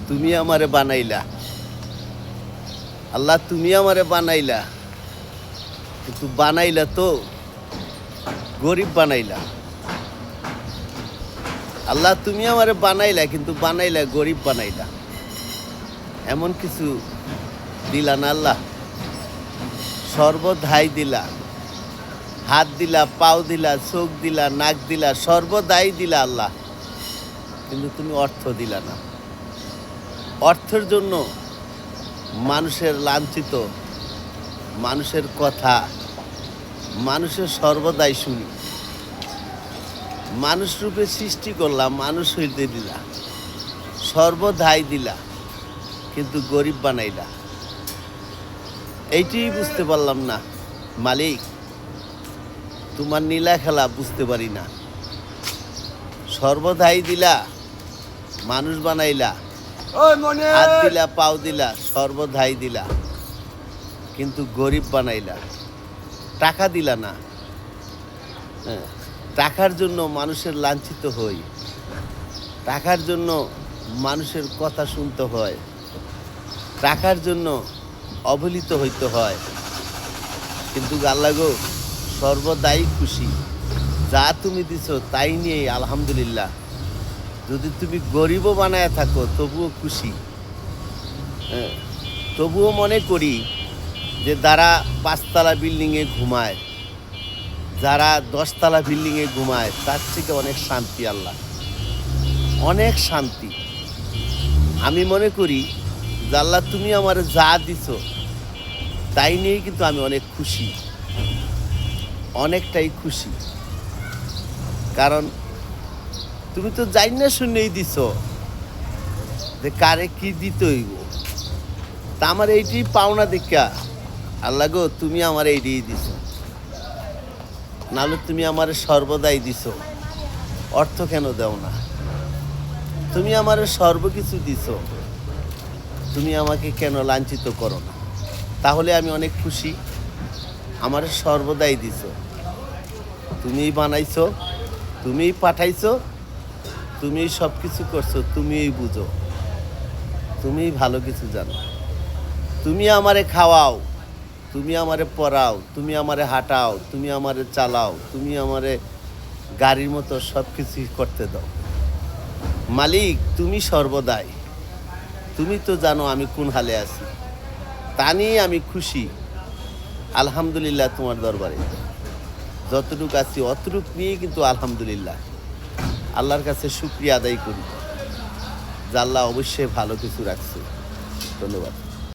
তুমি আমারে বানাইলা। আল্লাহ তুমি আমারে বানাইলা, কিন্তু বানাইলা তো গরিব বানাইলা। আল্লাহ তুমি আমারে বানাইলা, কিন্তু বানাইলা গরিব বানাইলা। এমন কিছু দিলা না আল্লাহ, সর্বদাই দিলা, হাত দিলা, পাও দিলা, চোখ দিলা, নাক দিলা, সর্বদাই দিলা আল্লাহ, কিন্তু তুমি অর্থ দিলা না। অর্থের জন্য মানুষের লাঞ্ছিত, মানুষের কথা, মানুষের সর্বদাই শুনি। মানুষ রূপে সৃষ্টি করলাম, মানুষ হইতে দিলা, সর্বদাই দিলা, কিন্তু গরিব বানাইলা। এইটাই বুঝতে পারলাম না মালিক, তোমার নীলা খেলা বুঝতে পারি না। সর্বদাই দিলা, মানুষ বানাইলা, হাত দিলা, পাও দিলা, সর্বদাই দিলা, কিন্তু গরিব বানাইলা। টাকা দিলা না। টাকার জন্য মানুষের লাঞ্ছিত হই, টাকার জন্য মানুষের কথা শুনতে হয়, টাকার জন্য অবহেলিত হইতে হয়। কিন্তু আল্লাহ গো, সর্বদাই খুশি। যা তুমি দিছো তাই নিয়ে আলহামদুলিল্লাহ। যদি তুমি গরিবও বানায় থাকো তবুও খুশি। তবুও মনে করি যে যারা 5 তলা বিল্ডিংয়ে ঘুমায়, যারা 10 তলা বিল্ডিংয়ে ঘুমায়, তার থেকে অনেক শান্তি আল্লাহ, অনেক শান্তি। আমি মনে করি যে আল্লাহ তুমি আমার যা দিছো তাই নিয়েই কিন্তু আমি অনেক খুশি, অনেকটাই খুশি। কারণ তুমি তো যাই না শুনেই দিছ যে কারে কি দিতে হইব। তা আমার এইটি পাওনা দেখা আল্লাহ গো, তুমি আমার এইটাই দিছ। নাহলে তুমি আমার সর্বদাই দিছ, অর্থ কেন দাও না? তুমি আমার সর্বকিছু দিছ, তুমি আমাকে কেন লাঞ্ছিত করো না? তাহলে আমি অনেক খুশি। আমার সর্বদাই দিছ, তুমিই বানাইছো, তুমিই পাঠাইছো, তুমিই সব কিছু করছো, তুমিই বুঝো, তুমিই ভালো কিছু জানো। তুমি আমারে খাওয়াও, তুমি আমারে পড়াও, তুমি আমারে হাঁটাও, তুমি আমারে চালাও, তুমি আমারে গাড়ির মতো সব কিছুই করতে দাও। মালিক তুমি সর্বদাই, তুমি তো জানো আমি কোন হালে আছি, তা নিয়ে আমি খুশি। আলহামদুলিল্লাহ তোমার দরবারে যতটুকু আছি অতটুকু নিয়ে কিন্তু আলহামদুলিল্লাহ আল্লাহর কাছে শুকরিয়া আদায় করি যে আল্লাহ অবশ্যই ভালো কিছু রাখছে। ধন্যবাদ।